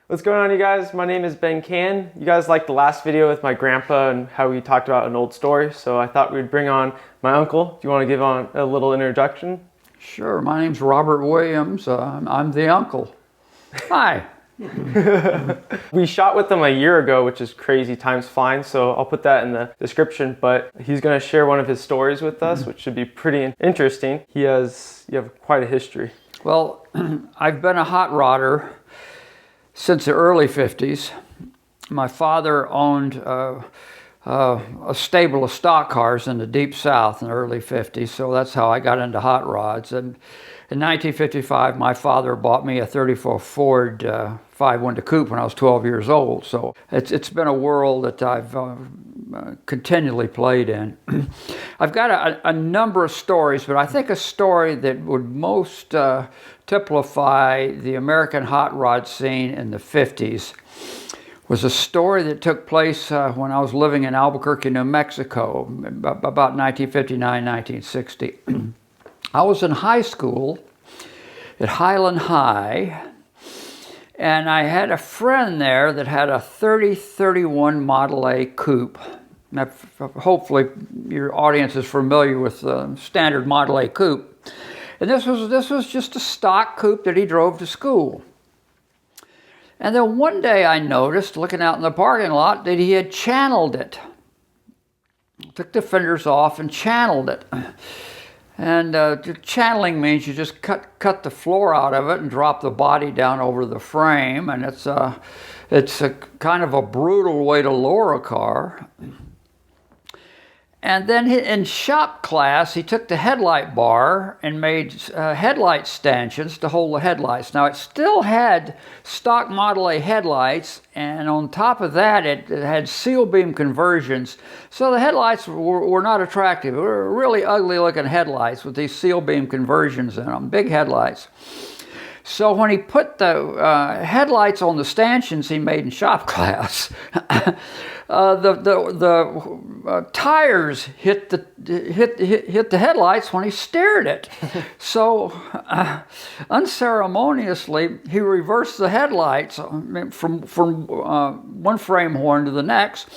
What's going on, you guys? My name is Ben Kahan. You guys liked the last video with my grandpa and how we talked about an old story, so I thought we'd bring on my uncle. Do you want to give on a little introduction? Sure. My name's Robert Williams. I'm the uncle. Hi. We shot with him a year ago, which is crazy, time's flying, so I'll put that in the description, but he's going to share one of his stories with us, which should be pretty interesting. You have quite a history. Well, I've been a hot rodder since the early 50s. My father owned a stable of stock cars in the deep south in the early 50s, so that's how I got into hot rods. And in 1955, my father bought me a 34 Ford five-window coupe when I was 12 years old. So it's been a world that I've continually played in. I've got a number of stories, but I think a story that would most typify the American hot rod scene in the 50s was a story that took place when I was living in Albuquerque, New Mexico, about 1959, 1960. I was in high school at Highland High, and I had a friend there that had a 3031 Model A coupe. Now, hopefully your audience is familiar with the standard Model A coupe. And this was just a stock coupe that he drove to school. And then one day I noticed, looking out in the parking lot, that he had channeled it. Took the fenders off and channeled it. And channeling means you just cut the floor out of it and drop the body down over the frame. And it's a kind of a brutal way to lower a car. And then in shop class, he took the headlight bar and made headlight stanchions to hold the headlights. Now, it still had stock Model A headlights, and on top of that, it had seal beam conversions. So the headlights were not attractive. They were really ugly-looking headlights with these seal beam conversions in them, big headlights. So when he put the headlights on the stanchions he made in shop class, the tires hit the headlights when he steered it. So unceremoniously, he reversed the headlights from one frame horn to the next.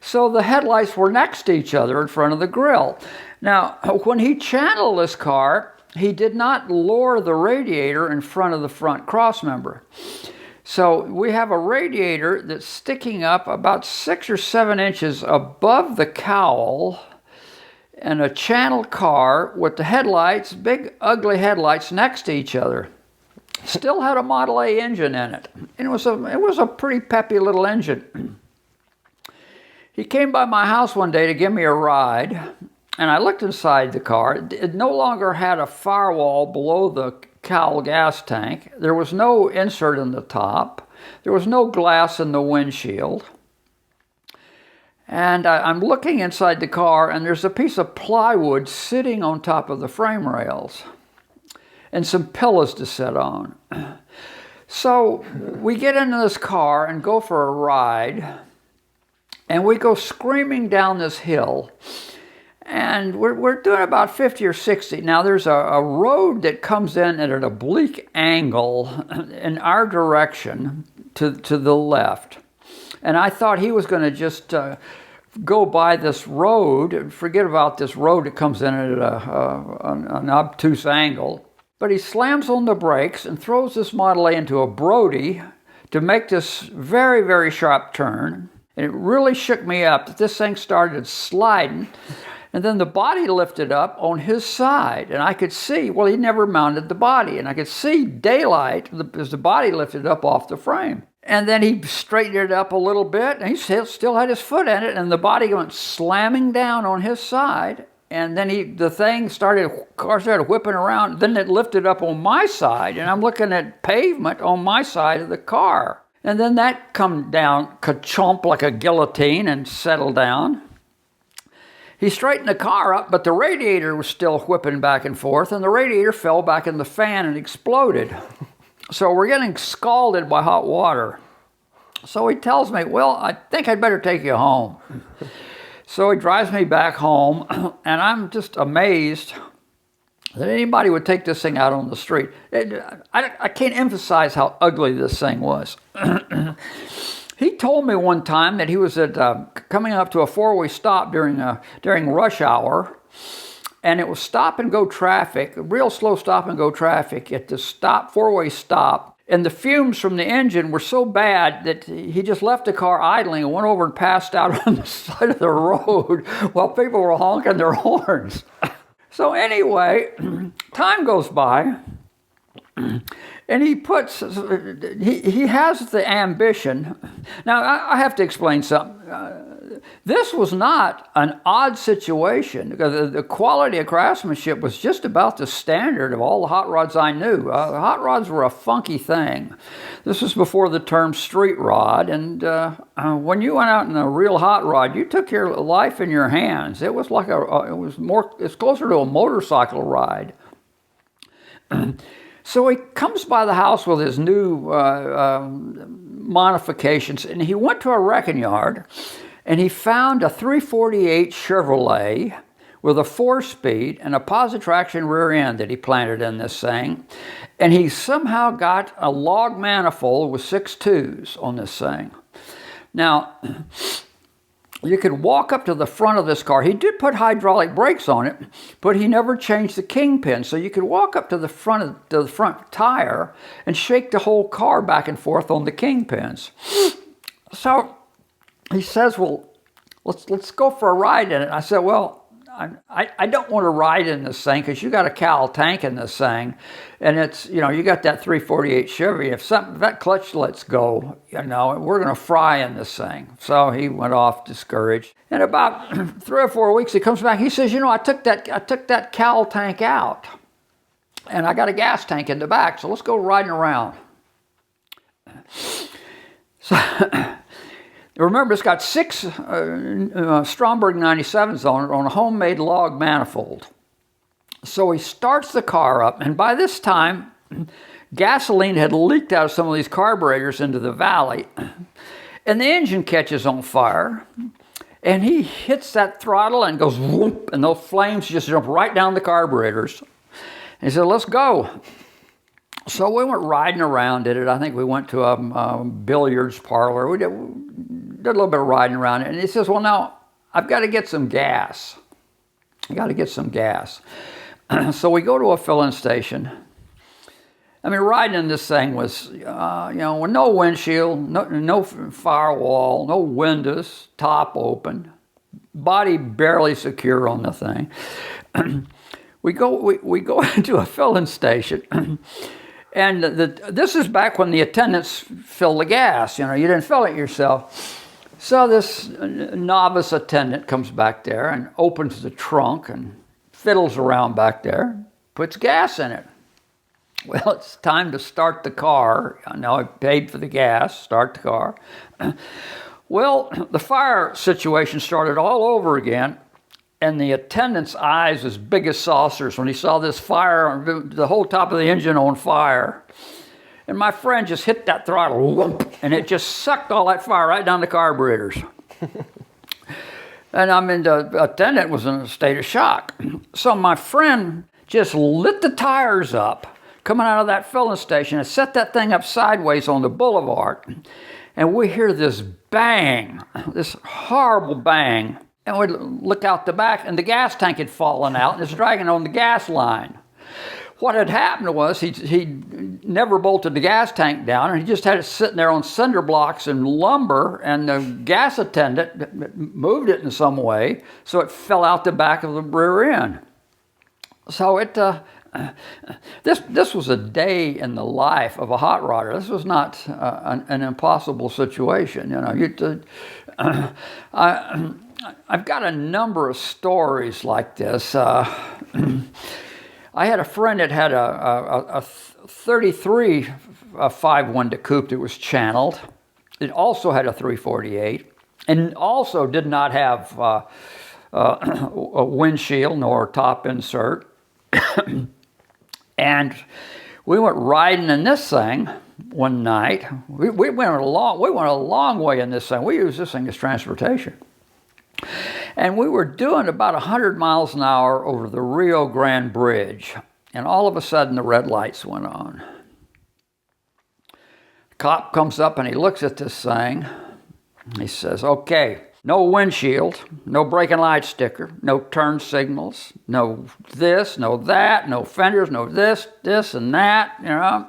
So the headlights were next to each other in front of the grill. Now, when he channeled this car, he did not lower the radiator in front of the front crossmember. So we have a radiator that's sticking up about 6 or 7 inches above the cowl, and a channeled car with the headlights, big ugly headlights next to each other. Still had a Model A engine in it. And it was a pretty peppy little engine. He came by my house one day to give me a ride, and I looked inside the car. It no longer had a firewall below the cowl gas tank. There was no insert in the top. There was no glass in the windshield. And I'm looking inside the car, and there's a piece of plywood sitting on top of the frame rails and some pillows to sit on. So we get into this car and go for a ride, and we go screaming down this hill. And we're doing about 50 or 60. Now there's a road that comes in at an oblique angle in our direction to the left. And I thought he was going to just go by this road and forget about this road that comes in at an obtuse angle. But he slams on the brakes and throws this Model A into a Brody to make this very, very sharp turn. And it really shook me up that this thing started sliding. And then the body lifted up on his side, and I could see, well, he never mounted the body, and I could see daylight as the body lifted up off the frame. And then he straightened it up a little bit, and he still had his foot in it, and the body went slamming down on his side, and then the car started whipping around, then it lifted up on my side, and I'm looking at pavement on my side of the car. And then that come down, ka-chomp like a guillotine, and settled down. He straightened the car up, but the radiator was still whipping back and forth, and the radiator fell back in the fan and exploded. So we're getting scalded by hot water. So he tells me, well, I think I'd better take you home. So he drives me back home, and I'm just amazed that anybody would take this thing out on the street. I can't emphasize how ugly this thing was. He told me one time that he was coming up to a four-way stop during rush hour, and it was stop-and-go traffic, real slow stop-and-go traffic at the four-way stop. And the fumes from the engine were so bad that he just left the car idling and went over and passed out on the side of the road while people were honking their horns. So anyway, time goes by, and he has the ambition. Now, I have to explain something. This was not an odd situation, because the quality of craftsmanship was just about the standard of all the hot rods I knew. Hot rods were a funky thing. This was before the term street rod, and when you went out in a real hot rod, you took your life in your hands. It was like it's closer to a motorcycle ride. So he comes by the house with his new modifications, and he went to a wrecking yard, and he found a 348 Chevrolet with a 4-speed and a positive traction rear end that he planted in this thing. And he somehow got a log manifold with 6 2s on this thing. Now, you could walk up to the front of this car. He did put hydraulic brakes on it, but he never changed the kingpin. So you could walk up to the front tire and shake the whole car back and forth on the kingpins. So he says, well, let's go for a ride in it. I said, well, I don't want to ride in this thing because you got a Cal tank in this thing, and it's, you got that 348 Chevy. If that clutch lets go, we're going to fry in this thing. So he went off discouraged. And about 3 or 4 weeks, he comes back. He says, I took that Cal tank out, and I got a gas tank in the back. So let's go riding around. So. Remember, it's got 6 Stromberg 97s on it on a homemade log manifold. So he starts the car up, and by this time, gasoline had leaked out of some of these carburetors into the valley, and the engine catches on fire, and he hits that throttle and goes whoop, and those flames just jump right down the carburetors. And he said, let's go. So we went riding around in it. I think we went to a billiards parlor. We did a little bit of riding around it. And he says, well, now, I've got to get some gas. So we go to a filling station. I mean, riding in this thing was, with no windshield, no firewall, no windows, top open, body barely secure on the thing. We go into a filling station. And this is back when the attendants fill the gas. You didn't fill it yourself. So this novice attendant comes back there and opens the trunk and fiddles around back there, puts gas in it. Well, it's time to start the car. Now I paid for the gas, start the car. Well, the fire situation started all over again. And the attendant's eyes as big as saucers when he saw this fire, the whole top of the engine on fire. And my friend just hit that throttle, whoop, and it just sucked all that fire right down the carburetors. And the attendant was in a state of shock. So my friend just lit the tires up coming out of that filling station and set that thing up sideways on the boulevard. And we hear this bang, this horrible bang. And we look out the back, and the gas tank had fallen out, and it's dragging on the gas line. What had happened was he never bolted the gas tank down, and he just had it sitting there on cinder blocks and lumber, and the gas attendant moved it in some way, so it fell out the back of the rear end. So this was a day in the life of a hot rodder. This was not an impossible situation. I've got a number of stories like this. I had a friend that had a 33 5-window coupe that was channeled. It also had a 348, and also did not have a windshield nor a top insert. And we went riding in this thing one night. We went a long way in this thing. We used this thing as transportation. And we were doing about 100 miles an hour over the Rio Grande Bridge. And all of a sudden, the red lights went on. The cop comes up and he looks at this thing. He says, okay, no windshield, no braking light sticker, no turn signals, no this, no that, no fenders, no this and that, you know.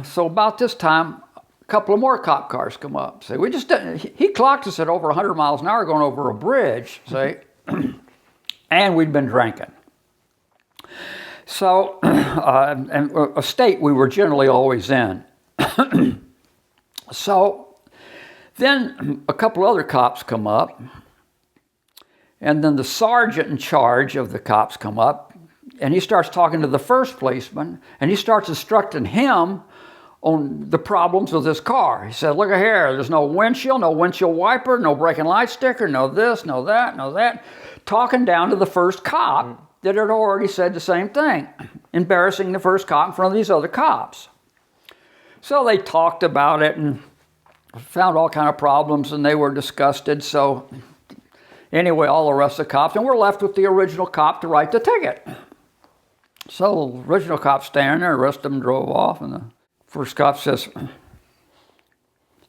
So about this time, a couple of more cop cars come up. Say, we just he clocked us at over 100 miles an hour going over a bridge, see, and we'd been drinking. So, and a state we were generally always in. So then a couple other cops come up, and then the sergeant in charge of the cops come up, and he starts talking to the first policeman, and he starts instructing him on the problems with his car. He said, look at here, there's no windshield wiper, no braking light sticker, no this, no that, no that. Talking down to the first cop that had already said the same thing, embarrassing the first cop in front of these other cops. So they talked about it and found all kind of problems, and they were disgusted. So anyway, all the rest of the cops, and we're left with the original cop to write the ticket. So the original cop standing there, the rest of them drove off, and the first cop says,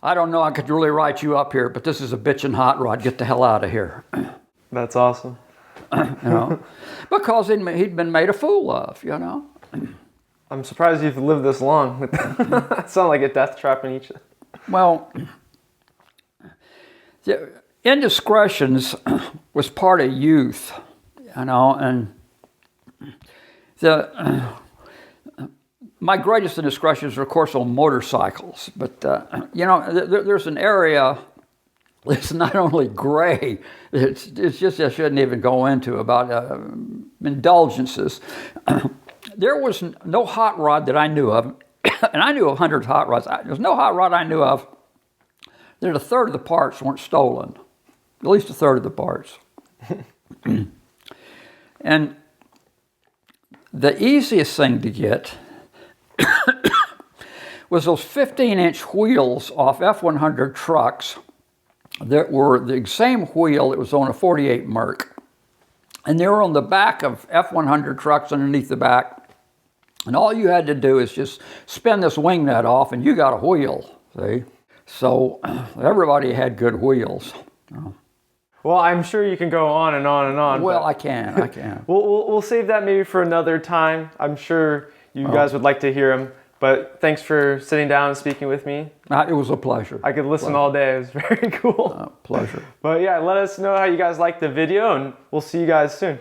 I don't know, I could really write you up here, but this is a bitchin' hot rod. Get the hell out of here. That's awesome. You know, because he'd been made a fool of, you know. I'm surprised you've lived this long. It sounds like a death trap in each. Well, the indiscretions was part of youth, you know, and my greatest indiscretions are, of course, on motorcycles. But, you know, there's an area that's not only gray, it's just I shouldn't even go into about indulgences. There was no hot rod that I knew of, and I knew of hundreds of hot rods. There's no hot rod I knew of that a third of the parts weren't stolen, at least a third of the parts. And the easiest thing to get was those 15-inch wheels off F-100 trucks that were the same wheel that was on a 48 Merc. And they were on the back of F-100 trucks underneath the back. And all you had to do is just spin this wing nut off and you got a wheel, see? So everybody had good wheels. Well, I'm sure you can go on and on and on. Well, I can. We'll save that maybe for another time. I'm sure you guys would like to hear them. But thanks for sitting down and speaking with me. It was a pleasure. I could listen all day. It was very cool. Pleasure. But yeah, let us know how you guys liked the video, and we'll see you guys soon.